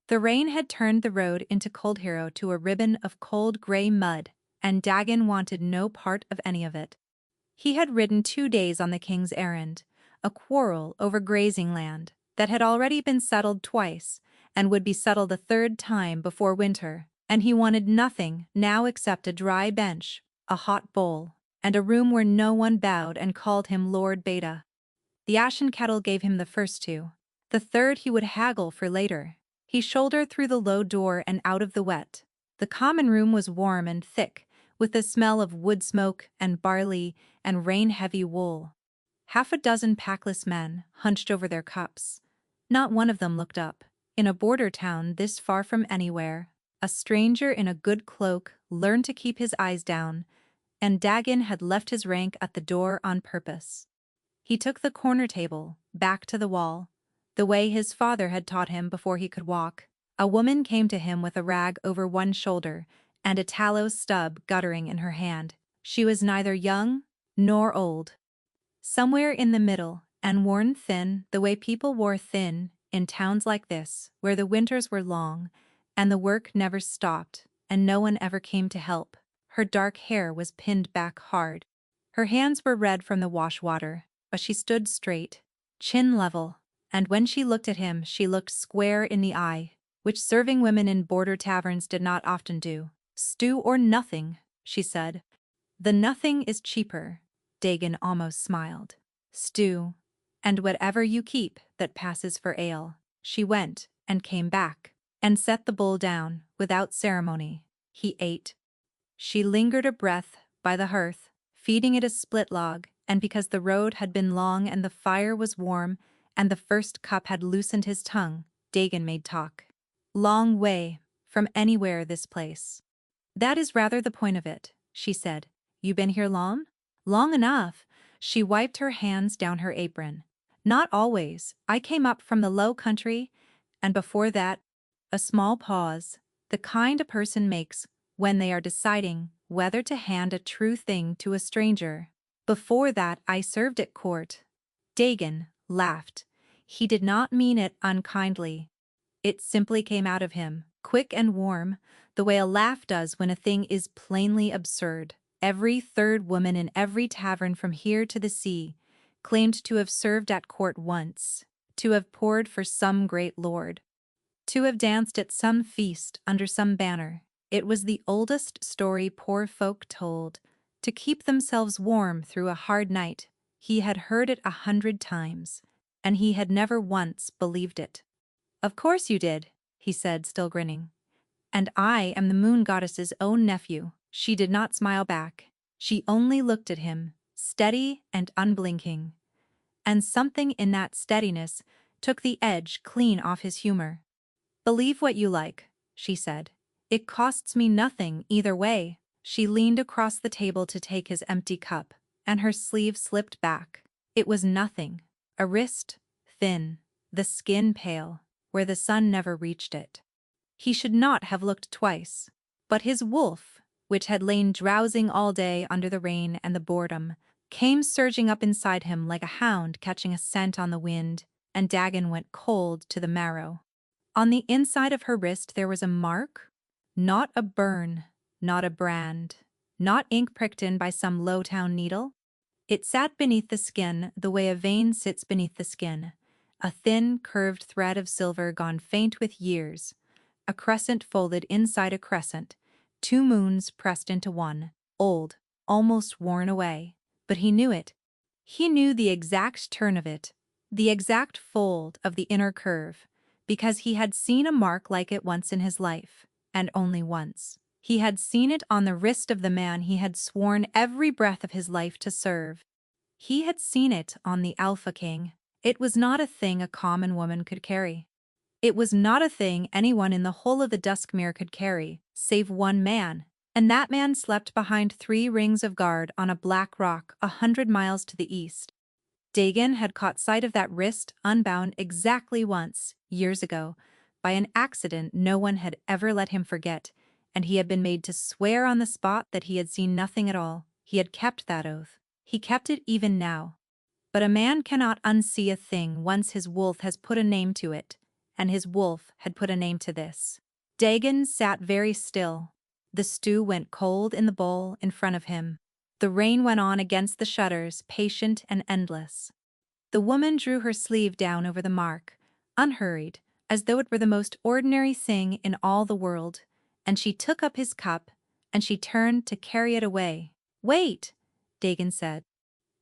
The rain had turned the road into Cold Hero to a ribbon of cold gray mud, and Dagon wanted no part of any of it. He had ridden 2 days on the king's errand, a quarrel over grazing land that had already been settled twice and would be settled a third time before winter, and he wanted nothing now except a dry bench, a hot bowl, and a room where no one bowed and called him Lord Beta. The ashen kettle gave him the first two. The third he would haggle for later. He shouldered through the low door and out of the wet. The common room was warm and thick, with the smell of wood smoke and barley and rain-heavy wool. Half a dozen packless men hunched over their cups. Not one of them looked up. In a border town this far from anywhere, a stranger in a good cloak learned to keep his eyes down, and Dagon had left his rank at the door on purpose. He took the corner table back to the wall, the way his father had taught him before he could walk. A woman came to him with a rag over one shoulder and a tallow stub guttering in her hand. She was neither young nor old. Somewhere in the middle, and worn thin the way people wore thin in towns like this, where the winters were long and the work never stopped and no one ever came to help. Her dark hair was pinned back hard. Her hands were red from the wash water, but she stood straight, chin level, and when she looked at him she looked square in the eye, which serving women in border taverns did not often do. "Stew or nothing," she said. "The nothing is cheaper," Dagon almost smiled. "Stew, and whatever you keep that passes for ale." She went and came back, and set the bowl down without ceremony. He ate. She lingered a breath by the hearth, feeding it a split log, and because the road had been long and the fire was warm and the first cup had loosened his tongue, Dagon made talk. "Long way from anywhere this place." "That is rather the point of it," she said. "You been here long?" "Long enough." She wiped her hands down her apron. "Not always. I came up from the low country, and before that—" a small pause, the kind a person makes when they are deciding whether to hand a true thing to a stranger. "Before that I served at court." Dagon laughed. He did not mean it unkindly. It simply came out of him, quick and warm, the way a laugh does when a thing is plainly absurd. Every third woman in every tavern from here to the sea claimed to have served at court once, to have poured for some great lord, to have danced at some feast under some banner. It was the oldest story poor folk told, to keep themselves warm through a hard night. He had heard it 100 times, and he had never once believed it. "Of course you did," he said, still grinning. "And I am the moon goddess's own nephew." She did not smile back. She only looked at him, steady and unblinking. And something in that steadiness took the edge clean off his humor. "Believe what you like," she said. "It costs me nothing either way." She leaned across the table to take his empty cup, and her sleeve slipped back. It was nothing. A wrist, thin, the skin pale, where the sun never reached it. He should not have looked twice. But his wolf, which had lain drowsing all day under the rain and the boredom, came surging up inside him like a hound catching a scent on the wind, and Dagon went cold to the marrow. On the inside of her wrist there was a mark, not a burn, not a brand, not ink pricked in by some low-town needle. It sat beneath the skin the way a vein sits beneath the skin, a thin, curved thread of silver gone faint with years, a crescent folded inside a crescent, 2 moons pressed into one, old, almost worn away. But he knew it. He knew the exact turn of it, the exact fold of the inner curve, because he had seen a mark like it once in his life, and only once. He had seen it on the wrist of the man he had sworn every breath of his life to serve. He had seen it on the Alpha King. It was not a thing a common woman could carry. It was not a thing anyone in the whole of the Duskmere could carry, save one man, and that man slept behind 3 rings of guard on a black rock 100 miles to the east. Dagon had caught sight of that wrist unbound exactly once, years ago, by an accident no one had ever let him forget, and he had been made to swear on the spot that he had seen nothing at all. He had kept that oath. He kept it even now. But a man cannot unsee a thing once his wolf has put a name to it, and his wolf had put a name to this. Dagon sat very still. The stew went cold in the bowl in front of him. The rain went on against the shutters, patient and endless. The woman drew her sleeve down over the mark, unhurried, as though it were the most ordinary thing in all the world, and she took up his cup, and she turned to carry it away. "Wait," Dagon said.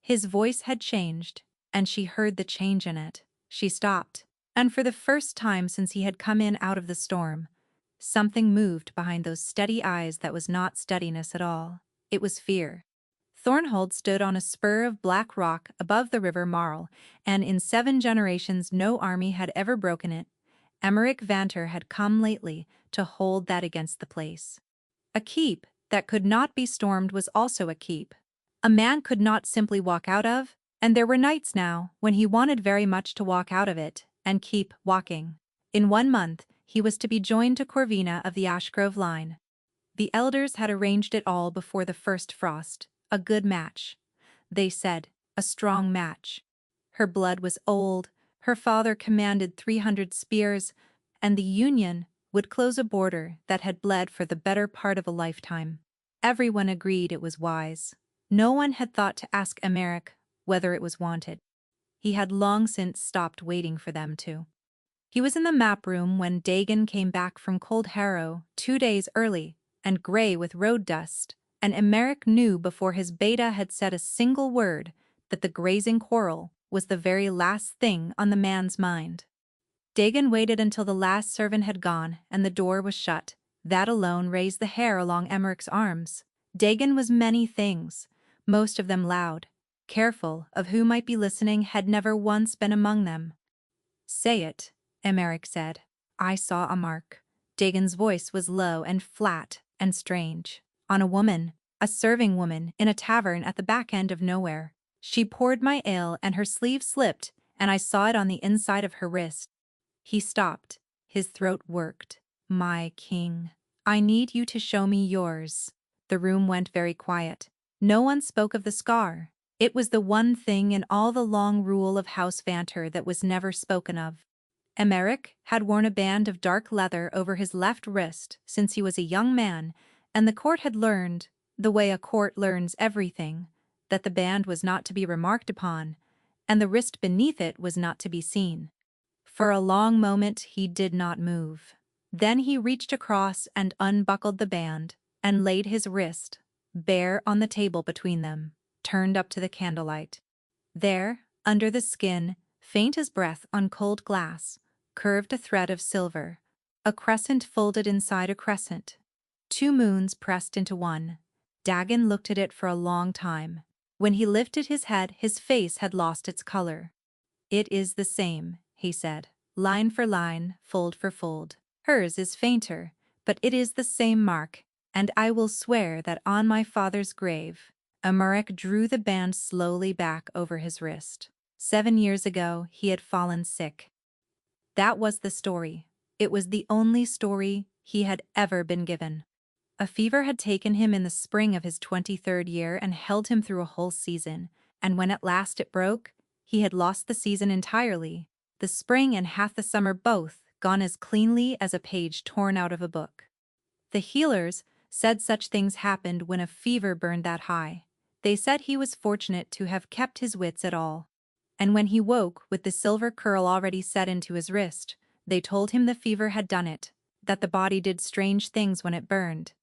His voice had changed, and she heard the change in it. She stopped, and for the first time since he had come in out of the storm, something moved behind those steady eyes that was not steadiness at all. It was fear. Thornhold stood on a spur of black rock above the river Marl, and in 7 generations no army had ever broken it. Emmerich Vanter had come lately to hold that against the place. A keep that could not be stormed was also a keep. A man could not simply walk out of, and there were nights now when he wanted very much to walk out of it and keep walking. In 1 month, he was to be joined to Corvina of the Ashgrove line. The elders had arranged it all before the first frost. A good match. They said, a strong match. Her blood was old, her father commanded 300 spears, and the union would close a border that had bled for the better part of a lifetime. Everyone agreed it was wise. No one had thought to ask Emmerich whether it was wanted. He had long since stopped waiting for them to. He was in the map room when Dagon came back from Cold Harrow 2 days early and gray with road dust, and Emmerich knew before his beta had said a single word that the grazing quarrel was the very last thing on the man's mind. Dagon waited until the last servant had gone and the door was shut. That alone raised the hair along Emmerich's arms. Dagon was many things, most of them loud. Careful of who might be listening, had never once been among them. "Say it," Emmerich said. "I saw a mark." Dagon's voice was low and flat and strange. "On a woman, a serving woman, in a tavern at the back end of nowhere. She poured my ale and her sleeve slipped, and I saw it on the inside of her wrist." He stopped. His throat worked. "My king, I need you to show me yours." The room went very quiet. No one spoke of the scar. It was the one thing in all the long rule of House Vanter that was never spoken of. Emmerich had worn a band of dark leather over his left wrist since he was a young man, and the court had learned, the way a court learns everything, that the band was not to be remarked upon, and the wrist beneath it was not to be seen. For a long moment he did not move. Then he reached across and unbuckled the band, and laid his wrist, bare on the table between them, turned up to the candlelight. There, under the skin, faint as breath on cold glass, curved a thread of silver, a crescent folded inside a crescent. 2 moons pressed into one. Dagon looked at it for a long time. When he lifted his head, his face had lost its color. "It is the same," he said, "line for line, fold for fold. Hers is fainter, but it is the same mark, and I will swear that on my father's grave." Emmerich drew the band slowly back over his wrist. 7 years ago, he had fallen sick. That was the story. It was the only story he had ever been given. A fever had taken him in the spring of his 23rd year and held him through a whole season, and when at last it broke, he had lost the season entirely, the spring and half the summer both gone as cleanly as a page torn out of a book. The healers said such things happened when a fever burned that high. They said he was fortunate to have kept his wits at all. And when he woke with the silver curl already set into his wrist, they told him the fever had done it, that the body did strange things when it burned,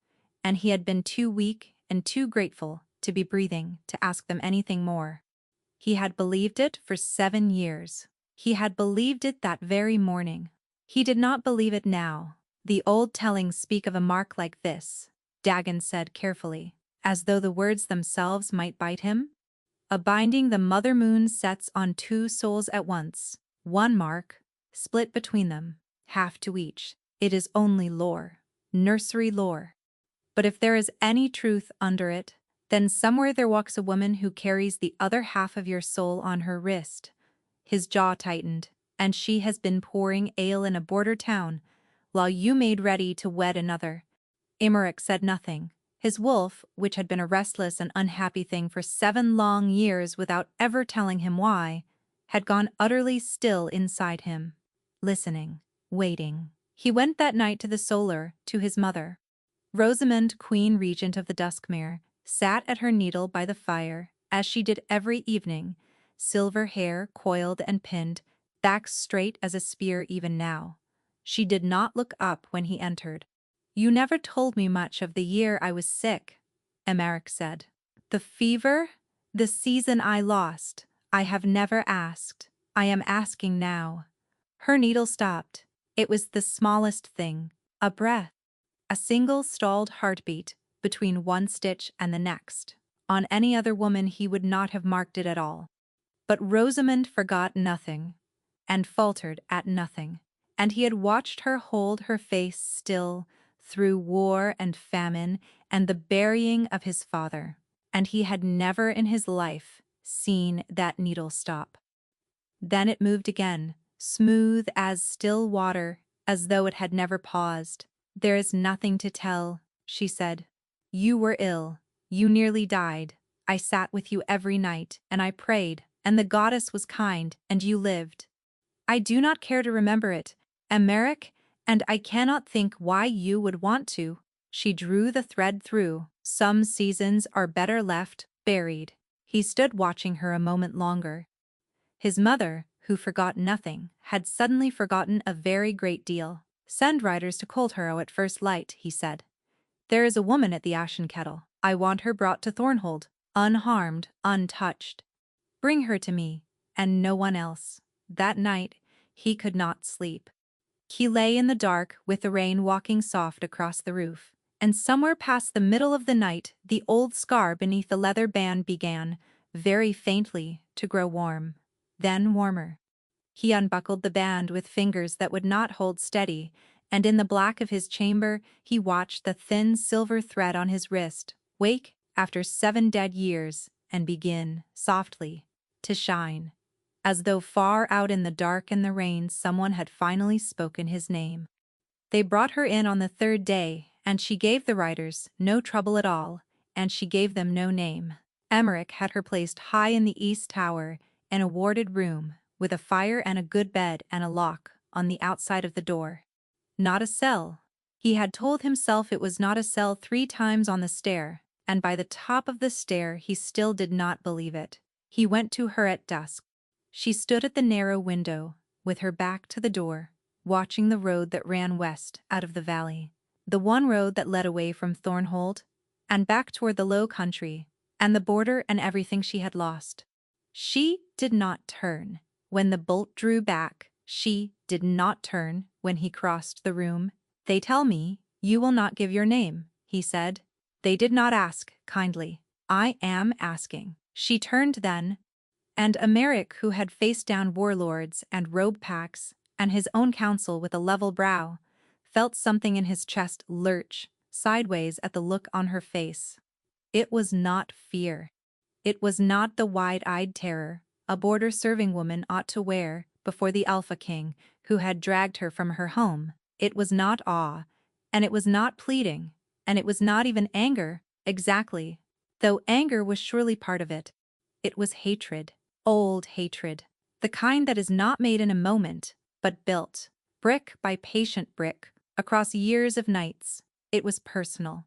and he had been too weak and too grateful to be breathing to ask them anything more. He had believed it for 7 years. He had believed it that very morning. He did not believe it now. "The old tellings speak of a mark like this," Dagon said carefully, as though the words themselves might bite him. "A binding the mother moon sets on 2 souls at once, 1 mark, split between them, half to each. It is only lore, nursery lore. But if there is any truth under it, then somewhere there walks a woman who carries the other half of your soul on her wrist." His jaw tightened, "and she has been pouring ale in a border town, while you made ready to wed another." Emmerich said nothing. His wolf, which had been a restless and unhappy thing for 7 long years without ever telling him why, had gone utterly still inside him, listening. waiting. He went that night to the solar, to his mother. Rosamond, Queen Regent of the Duskmere, sat at her needle by the fire, as she did every evening, silver hair coiled and pinned, back straight as a spear even now. She did not look up when he entered. "You never told me much of the year I was sick," Emeric said. "The fever? The season I lost. I have never asked. I am asking now." Her needle stopped. It was the smallest thing, a breath. A single stalled heartbeat between one stitch and the next. On any other woman he would not have marked it at all. But Rosamond forgot nothing, and faltered at nothing, and he had watched her hold her face still through war and famine and the burying of his father, and he had never in his life seen that needle stop. Then it moved again, smooth as still water, as though it had never paused. "There is nothing to tell," she said. "You were ill. You nearly died. I sat with you every night, and I prayed, and the goddess was kind, and you lived. I do not care to remember it, Emeric, and I cannot think why you would want to." She drew the thread through. "Some seasons are better left buried." He stood watching her a moment longer. His mother, who forgot nothing, had suddenly forgotten a very great deal. "Send riders to Coldharrow at first light," he said. "There is a woman at the Ashen Kettle. I want her brought to Thornhold, unharmed, untouched. Bring her to me, and no one else." That night, he could not sleep. He lay in the dark with the rain walking soft across the roof, and somewhere past the middle of the night the old scar beneath the leather band began, very faintly, to grow warm, then warmer. He unbuckled the band with fingers that would not hold steady, and in the black of his chamber he watched the thin silver thread on his wrist wake after 7 dead years and begin, softly, to shine, as though far out in the dark and the rain someone had finally spoken his name. They brought her in on the 3rd day, and she gave the riders no trouble at all, and she gave them no name. Emeric had her placed high in the east tower, in a warded room, with a fire and a good bed and a lock on the outside of the door. Not a cell. He had told himself it was not a cell 3 times on the stair, and by the top of the stair he still did not believe it. He went to her at dusk. She stood at the narrow window, with her back to the door, watching the road that ran west out of the valley, the one road that led away from Thornhold, and back toward the low country, and the border and everything she had lost. She did not turn. When the bolt drew back, she did not turn when he crossed the room. "They tell me you will not give your name," he said. They did not ask kindly. "I am asking." She turned then, and Emeric, who had faced down warlords and robe packs and his own council with a level brow, felt something in his chest lurch sideways at the look on her face. It was not fear. It was not the wide-eyed terror a border serving woman ought to wear before the Alpha King who had dragged her from her home. It was not awe, and it was not pleading, and it was not even anger, exactly, though anger was surely part of it. It was hatred, old hatred, the kind that is not made in a moment, but built, brick by patient brick, across years of nights. It was personal.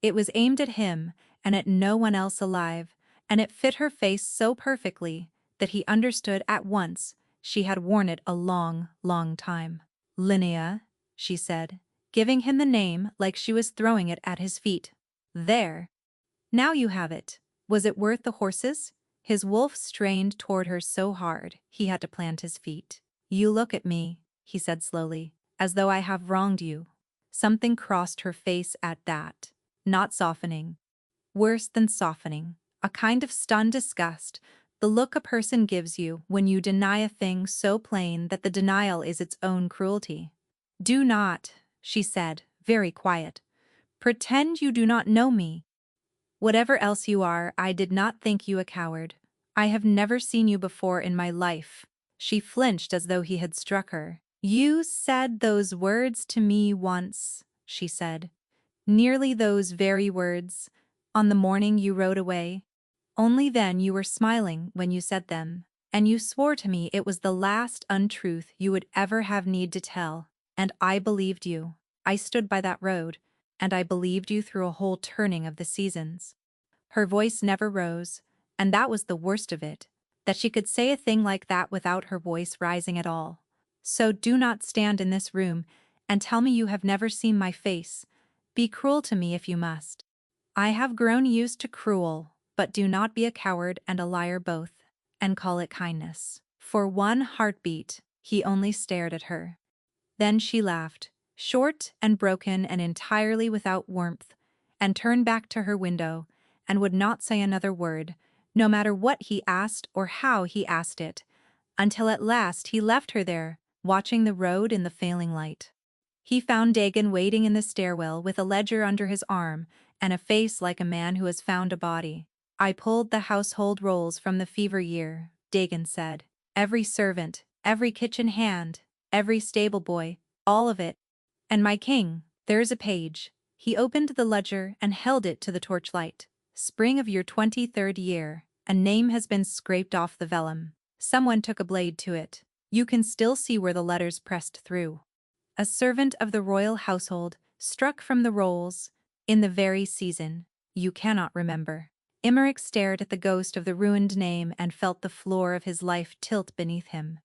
It was aimed at him and at no one else alive, and it fit her face so perfectly that he understood at once she had worn it a long, long time. "Linnea," she said, giving him the name like she was throwing it at his feet. "There. Now you have it. Was it worth the horses?" His wolf strained toward her so hard he had to plant his feet. "You look at me," he said slowly, "as though I have wronged you." Something crossed her face at that. Not softening. Worse than softening. A kind of stunned disgust, the look a person gives you when you deny a thing so plain that the denial is its own cruelty. "Do not," she said, very quiet, "pretend you do not know me. Whatever else you are, I did not think you a coward. I have never seen you before in my life." She flinched as though he had struck her. "You said those words to me once," she said. "Nearly those very words, on the morning you rode away. Only then you were smiling when you said them, and you swore to me it was the last untruth you would ever have need to tell. And I believed you. I stood by that road, and I believed you through a whole turning of the seasons. Her voice never rose, and that was the worst of it, that she could say a thing like that without her voice rising at all. So do not stand in this room and tell me you have never seen my face. Be cruel to me if you must. I have grown used to cruel, but do not be a coward and a liar both, and call it kindness. For one heartbeat, he only stared at her. Then she laughed, short and broken and entirely without warmth, and turned back to her window, and would not say another word, no matter what he asked or how he asked it, until at last he left her there, watching the road in the failing light. He found Dagon waiting in the stairwell with a ledger under his arm and a face like a man who has found a body. I pulled the household rolls from the fever year, Dagon said. Every servant, every kitchen hand, every stable boy, all of it. And my king, there's a page. He opened the ledger and held it to the torchlight. Spring of your 23rd year. A name has been scraped off the vellum. Someone took a blade to it. You can still see where the letters pressed through. A servant of the royal household, struck from the rolls, in the very season, you cannot remember. Emmerich stared at the ghost of the ruined name and felt the floor of his life tilt beneath him.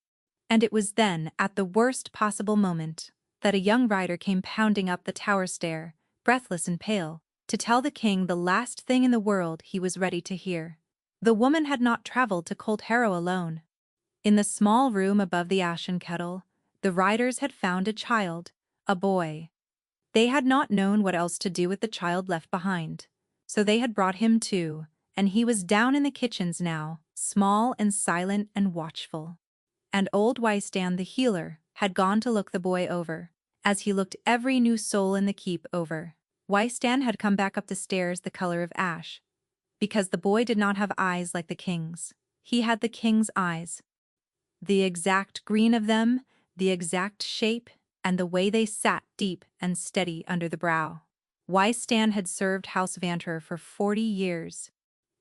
And it was then, at the worst possible moment, that a young rider came pounding up the tower stair, breathless and pale, to tell the king the last thing in the world he was ready to hear. The woman had not traveled to Cold Harrow alone. In the small room above the ashen kettle, the riders had found a child, a boy. They had not known what else to do with the child left behind, so they had brought him too, and he was down in the kitchens now, small and silent and watchful. And old Wystan the healer had gone to look the boy over, as he looked every new soul in the keep over. Wystan had come back up the stairs the color of ash, because the boy did not have eyes like the king's. He had the king's eyes. The exact green of them, the exact shape, and the way they sat deep and steady under the brow. Wystan had served House Vanter for 40 years.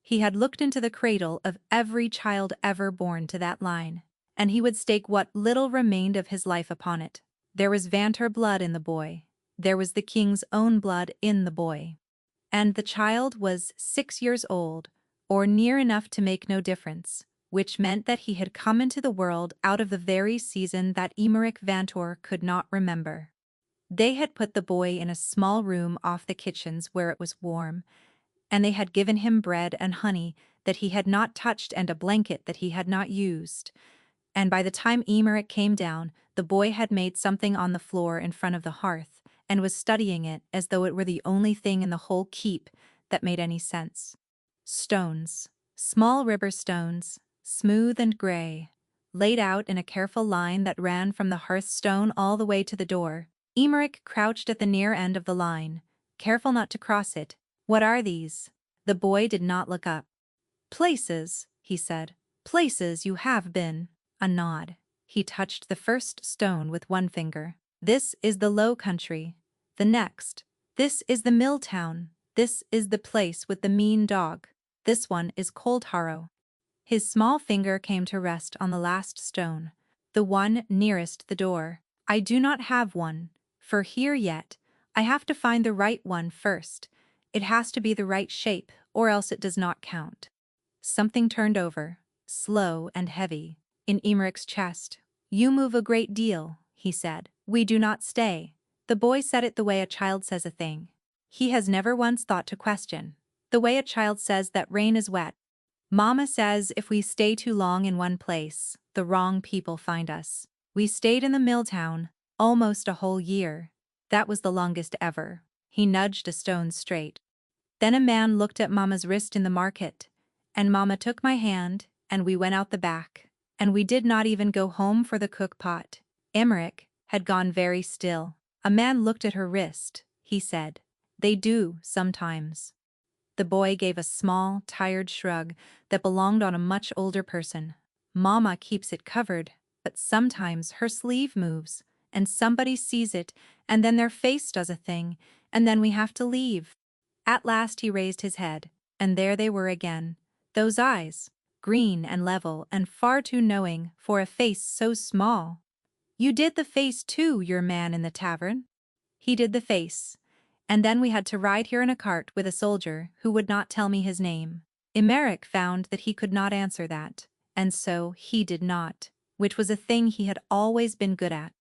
He had looked into the cradle of every child ever born to that line, and he would stake what little remained of his life upon it. There was Vanter blood in the boy. There was the king's own blood in the boy. And the child was 6 years old, or near enough to make no difference, which meant that he had come into the world out of the very season that Emmerich Vantor could not remember. They had put the boy in a small room off the kitchens where it was warm, and they had given him bread and honey that he had not touched and a blanket that he had not used. And by the time Emmerich came down, the boy had made something on the floor in front of the hearth and was studying it as though it were the only thing in the whole keep that made any sense. Stones, small river stones, smooth and gray, laid out in a careful line that ran from the hearthstone all the way to the door. Emmerich crouched at the near end of the line, careful not to cross it. What are these? The boy did not look up. Places, he said. Places you have been. A nod. He touched the first stone with one finger. This is the Low Country. The next. This is the mill town. This is the place with the mean dog. This one is Cold Harrow. His small finger came to rest on the last stone, the one nearest the door. I do not have one, for here yet. I have to find the right one first. It has to be the right shape, or else it does not count. Something turned over, slow and heavy, in Emmerich's chest. You move a great deal, he said. We do not stay. The boy said it the way a child says a thing. He has never once thought to question. The way a child says that rain is wet. Mama says if we stay too long in one place, the wrong people find us. We stayed in the mill town, almost a whole year. That was the longest ever. He nudged a stone straight. Then a man looked at Mama's wrist in the market, and Mama took my hand, and we went out the back, and we did not even go home for the cook pot. Emmerich had gone very still. A man looked at her wrist, he said. They do, sometimes. The boy gave a small, tired shrug that belonged on a much older person. Mama keeps it covered, but sometimes her sleeve moves, and somebody sees it, and then their face does a thing, and then we have to leave. At last he raised his head, and there they were again. Those eyes, green and level and far too knowing for a face so small. You did the face too, your man in the tavern? He did the face. And then we had to ride here in a cart with a soldier who would not tell me his name. Emeric found that he could not answer that, and so he did not, which was a thing he had always been good at.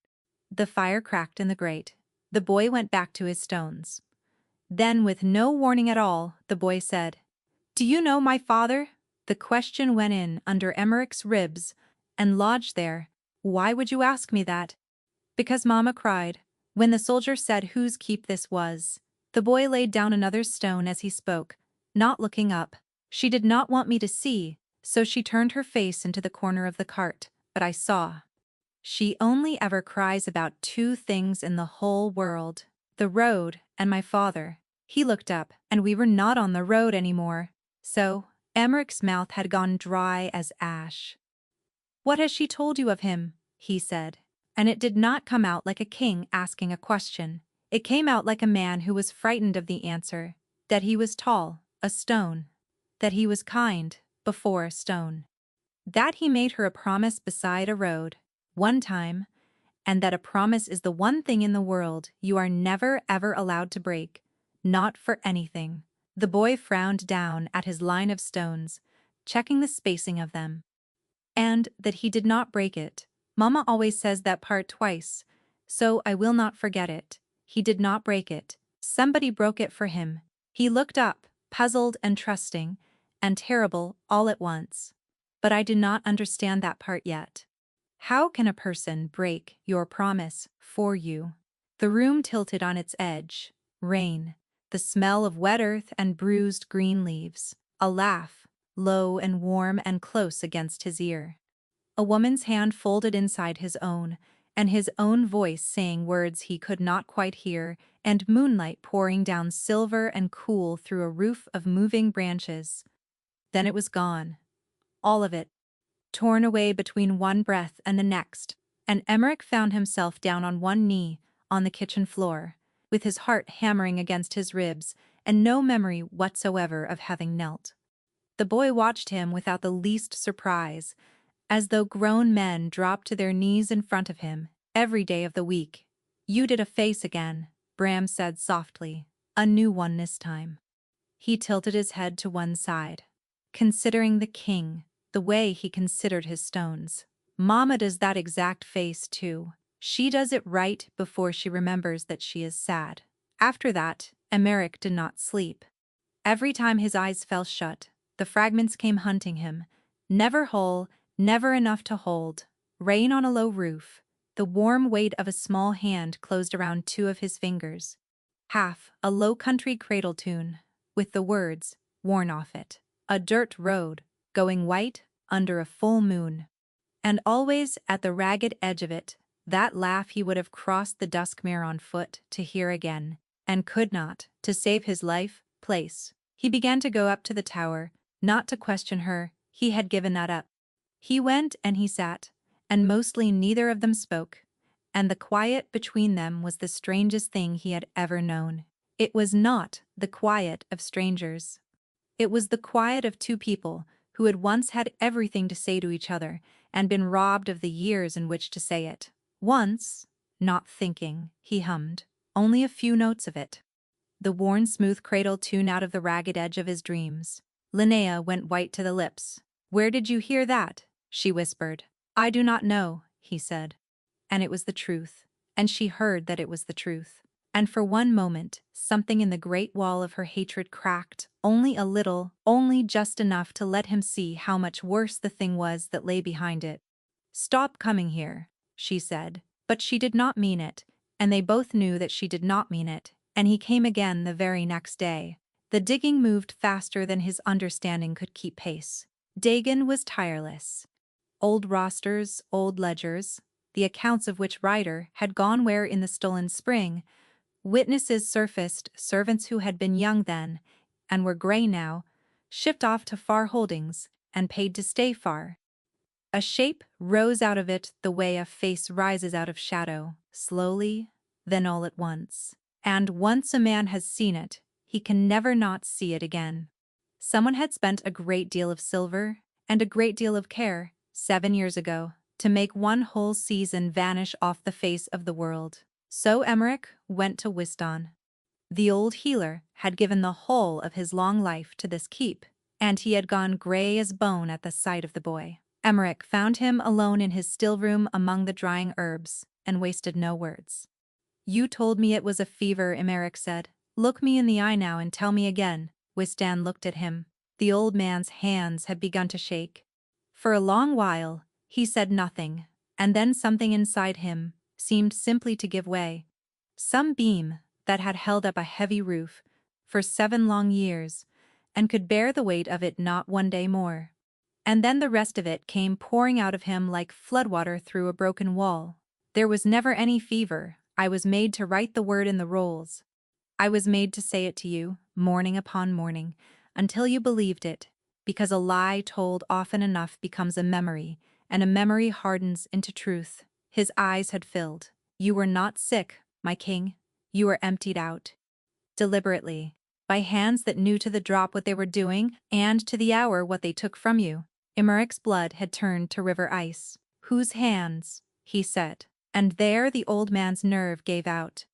The fire cracked in the grate. The boy went back to his stones. Then, with no warning at all, the boy said, "Do you know my father?" The question went in under Emeric's ribs and lodged there. "Why would you ask me that?" "Because Mama cried when the soldier said whose keep this was." The boy laid down another stone as he spoke, not looking up. "She did not want me to see, so she turned her face into the corner of the cart, but I saw. She only ever cries about two things in the whole world, the road and my father." He looked up, and we were not on the road anymore. So, Emeric's mouth had gone dry as ash. "What has she told you of him?" he said. And it did not come out like a king asking a question. It came out like a man who was frightened of the answer, that he was tall, a stone. That he was kind, before a stone. That he made her a promise beside a road, one time, and that a promise is the one thing in the world you are never ever allowed to break, not for anything. The boy frowned down at his line of stones, checking the spacing of them. And that he did not break it. Mama always says that part twice, so I will not forget it. He did not break it. Somebody broke it for him. He looked up, puzzled and trusting, and terrible all at once. But I do not understand that part yet. How can a person break your promise for you? The room tilted on its edge. Rain. The smell of wet earth and bruised green leaves. A laugh, low and warm and close against his ear. A woman's hand folded inside his own, and his own voice saying words he could not quite hear, and moonlight pouring down silver and cool through a roof of moving branches. Then it was gone. All of it. Torn away between one breath and the next, and Emeric found himself down on one knee, on the kitchen floor, with his heart hammering against his ribs, and no memory whatsoever of having knelt. The boy watched him without the least surprise, as though grown men dropped to their knees in front of him, every day of the week. "You did a face again," Bram said softly, "a new one this time." He tilted his head to one side, considering the king, the way he considered his stones. "Mama does that exact face too. She does it right before she remembers that she is sad." After that, Emeric did not sleep. Every time his eyes fell shut, the fragments came hunting him, never whole, never enough to hold. Rain on a low roof. The warm weight of a small hand closed around two of his fingers. Half a low country cradle tune, with the words worn off it. A dirt road, going white under a full moon. And always at the ragged edge of it, that laugh he would have crossed the duskmere on foot to hear again, and could not, to save his life, place. He began to go up to the tower, not to question her, he had given that up. He went and he sat, and mostly neither of them spoke, and the quiet between them was the strangest thing he had ever known. It was not the quiet of strangers. It was the quiet of two people who had once had everything to say to each other and been robbed of the years in which to say it. Once, not thinking, he hummed, only a few notes of it. The worn smooth cradle tune out of the ragged edge of his dreams. Linnea went white to the lips. "Where did you hear that?" she whispered. "I do not know," he said. And it was the truth, and she heard that it was the truth. And for one moment, something in the great wall of her hatred cracked, only a little, only just enough to let him see how much worse the thing was that lay behind it. "Stop coming here," she said, but she did not mean it, and they both knew that she did not mean it, and he came again the very next day. The digging moved faster than his understanding could keep pace. Dagon was tireless. Old rosters, old ledgers, the accounts of which Ryder had gone where in the stolen spring. Witnesses surfaced, servants who had been young then, and were gray now, shipped off to far holdings, and paid to stay far. A shape rose out of it the way a face rises out of shadow, slowly, then all at once. And once a man has seen it, he can never not see it again. Someone had spent a great deal of silver, and a great deal of care, 7 years ago, to make one whole season vanish off the face of the world. So Emmerich went to Wisdon. The old healer had given the whole of his long life to this keep, and he had gone gray as bone at the sight of the boy. Emmerich found him alone in his still room among the drying herbs, and wasted no words. "You told me it was a fever," Emmerich said. "Look me in the eye now and tell me again." Wisdan looked at him. The old man's hands had begun to shake. For a long while, he said nothing, and then something inside him seemed simply to give way. Some beam that had held up a heavy roof for 7 long years and could bear the weight of it not one day more. And then the rest of it came pouring out of him like floodwater through a broken wall. "There was never any fever. I was made to write the word in the rolls. I was made to say it to you, morning upon morning, until you believed it, because a lie told often enough becomes a memory, and a memory hardens into truth." His eyes had filled. "You were not sick, my king. You were emptied out. Deliberately, by hands that knew to the drop what they were doing, and to the hour what they took from you." Emmerich's blood had turned to river ice. "Whose hands?" he said. And there the old man's nerve gave out.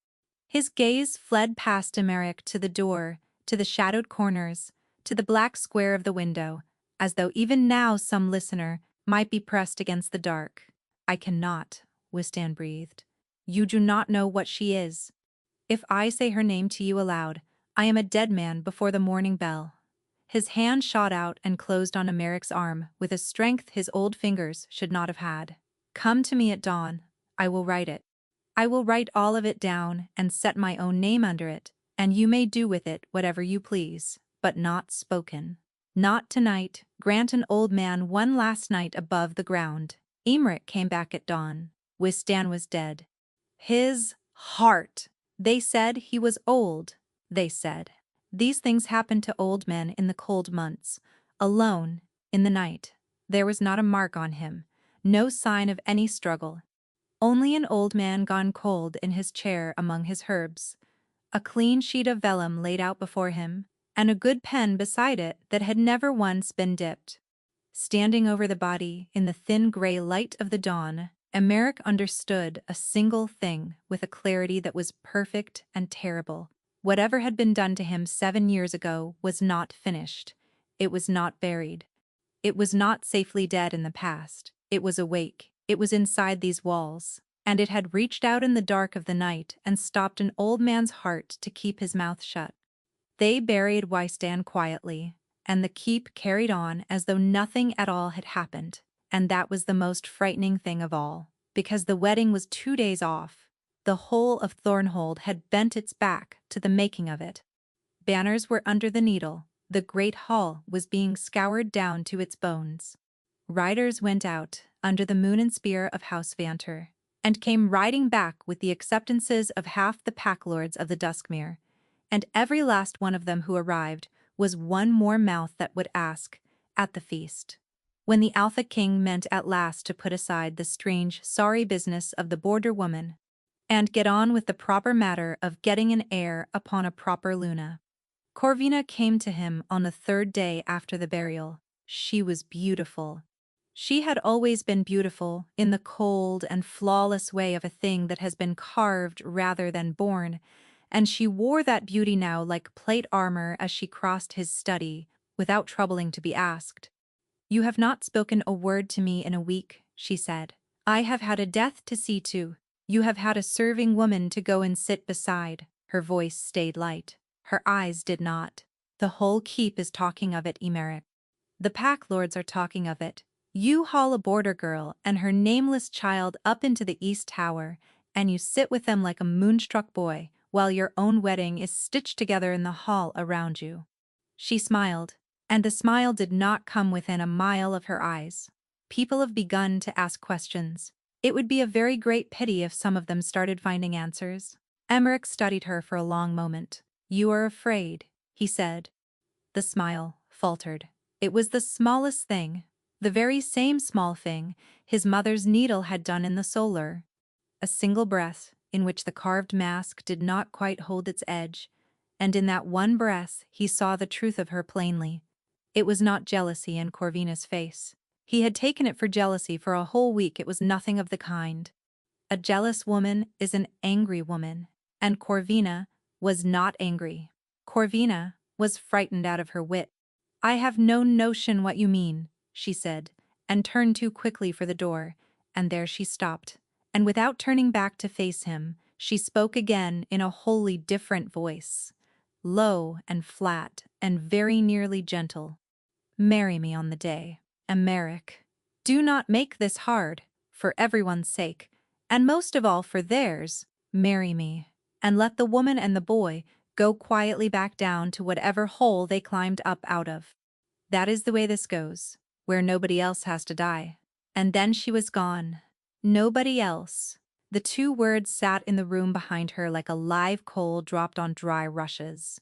His gaze fled past Emmerich to the door, to the shadowed corners, to the black square of the window, as though even now some listener might be pressed against the dark. "I cannot," Wisdan breathed. "You do not know what she is. If I say her name to you aloud, I am a dead man before the morning bell." His hand shot out and closed on Emmerich's arm with a strength his old fingers should not have had. "Come to me at dawn. I will write it. I will write all of it down and set my own name under it, and you may do with it whatever you please, but not spoken. Not tonight. Grant an old man one last night above the ground." Emmerich came back at dawn. Wisdan was dead. His heart. They said he was old. They said. These things happened to old men in the cold months, alone, in the night. There was not a mark on him, no sign of any struggle. Only an old man gone cold in his chair among his herbs, a clean sheet of vellum laid out before him, and a good pen beside it that had never once been dipped. Standing over the body in the thin gray light of the dawn, Emmerich understood a single thing with a clarity that was perfect and terrible. Whatever had been done to him 7 years ago was not finished. It was not buried. It was not safely dead in the past. It was awake. It was inside these walls, and it had reached out in the dark of the night and stopped an old man's heart to keep his mouth shut. They buried Wisdan quietly, and the keep carried on as though nothing at all had happened. And that was the most frightening thing of all, because the wedding was 2 days off. The whole of Thornhold had bent its back to the making of it. Banners were under the needle. The great hall was being scoured down to its bones. Riders went out under the moon and spear of House Vanter, and came riding back with the acceptances of half the packlords of the Duskmere, and every last one of them who arrived was one more mouth that would ask, at the feast. When the Alpha King meant at last to put aside the strange, sorry business of the border woman, and get on with the proper matter of getting an heir upon a proper Luna, Corvina came to him on the 3rd day after the burial. She was beautiful. She had always been beautiful in the cold and flawless way of a thing that has been carved rather than born, and she wore that beauty now like plate armor as she crossed his study, without troubling to be asked. "You have not spoken a word to me in a week," she said. "I have had a death to see to. You have had a serving woman to go and sit beside." Her voice stayed light. Her eyes did not. "The whole keep is talking of it, Emmerich. The packlords are talking of it. You haul a border girl and her nameless child up into the East Tower, and you sit with them like a moonstruck boy, while your own wedding is stitched together in the hall around you." She smiled, and the smile did not come within a mile of her eyes. "People have begun to ask questions. It would be a very great pity if some of them started finding answers." Emmerich studied her for a long moment. "You are afraid," he said. The smile faltered. It was the smallest thing, the very same small thing his mother's needle had done in the solar. A single breath, in which the carved mask did not quite hold its edge, and in that one breath he saw the truth of her plainly. It was not jealousy in Corvina's face. He had taken it for jealousy for a whole week. It was nothing of the kind. A jealous woman is an angry woman, and Corvina was not angry. Corvina was frightened out of her wit. "I have no notion what you mean," she said, and turned too quickly for the door, and there she stopped. And without turning back to face him, she spoke again in a wholly different voice, low and flat and very nearly gentle. "Marry me on the day, Emmerich. Do not make this hard, for everyone's sake, and most of all for theirs. Marry me, and let the woman and the boy go quietly back down to whatever hole they climbed up out of. That is the way this goes, where nobody else has to die." And then she was gone. Nobody else. The two words sat in the room behind her like a live coal dropped on dry rushes.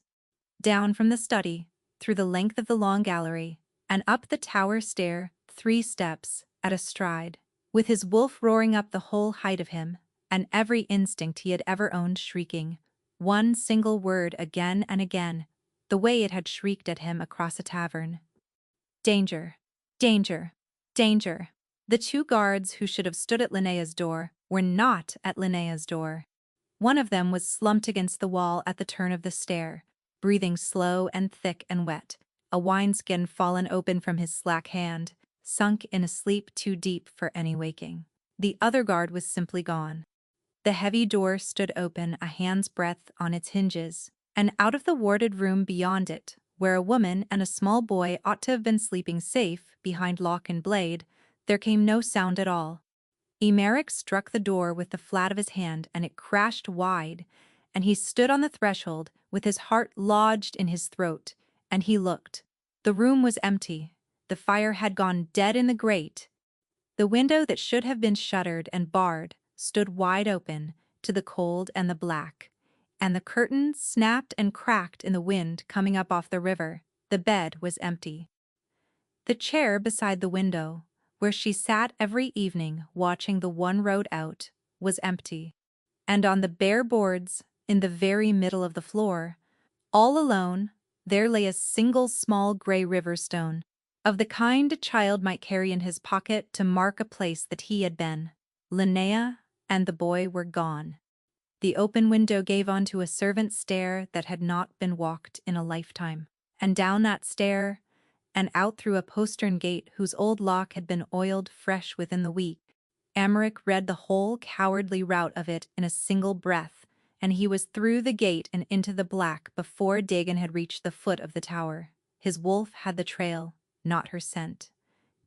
Down from the study, through the length of the long gallery, and up the tower stair, 3 steps, at a stride, with his wolf roaring up the whole height of him, and every instinct he had ever owned shrieking, one single word again and again, the way it had shrieked at him across a tavern. Danger! Danger! Danger! The 2 guards who should have stood at Linnea's door were not at Linnea's door. One of them was slumped against the wall at the turn of the stair, breathing slow and thick and wet, a wineskin fallen open from his slack hand, sunk in a sleep too deep for any waking. The other guard was simply gone. The heavy door stood open a hand's breadth on its hinges, and out of the warded room beyond it, where a woman and a small boy ought to have been sleeping safe behind lock and blade, there came no sound at all. Emmerich struck the door with the flat of his hand, and it crashed wide, and he stood on the threshold with his heart lodged in his throat, and he looked. The room was empty. The fire had gone dead in the grate. The window that should have been shuttered and barred stood wide open to the cold and the black, and the curtain snapped and cracked in the wind coming up off the river. The bed was empty. The chair beside the window, where she sat every evening watching the one road out, was empty. And on the bare boards, in the very middle of the floor, all alone, there lay a single small gray river stone, of the kind a child might carry in his pocket to mark a place that he had been. Linnea and the boy were gone. The open window gave onto a servant's stair that had not been walked in a lifetime, and down that stair, and out through a postern gate whose old lock had been oiled fresh within the week. Emmerich read the whole cowardly route of it in a single breath, and he was through the gate and into the black before Dagon had reached the foot of the tower. His wolf had the trail, not her scent.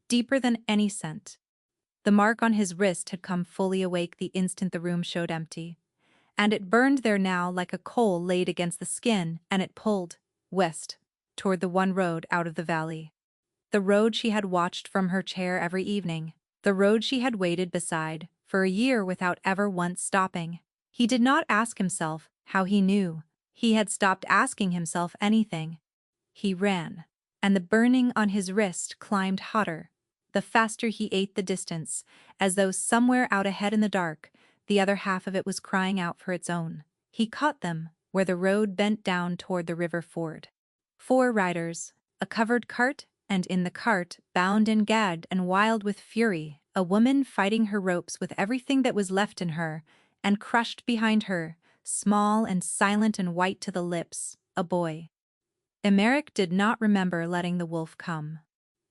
Deeper than any scent. The mark on his wrist had come fully awake the instant the room showed empty, and it burned there now like a coal laid against the skin, and it pulled west, toward the one road out of the valley. The road she had watched from her chair every evening, the road she had waited beside for a year without ever once stopping. He did not ask himself how he knew. He had stopped asking himself anything. He ran, and the burning on his wrist climbed hotter, the faster he ate the distance, as though somewhere out ahead in the dark, the other half of it was crying out for its own. He caught them where the road bent down toward the river ford. 4 riders, a covered cart, and in the cart, bound and gagged and wild with fury, a woman fighting her ropes with everything that was left in her, and crushed behind her, small and silent and white to the lips, a boy. Emmerich did not remember letting the wolf come.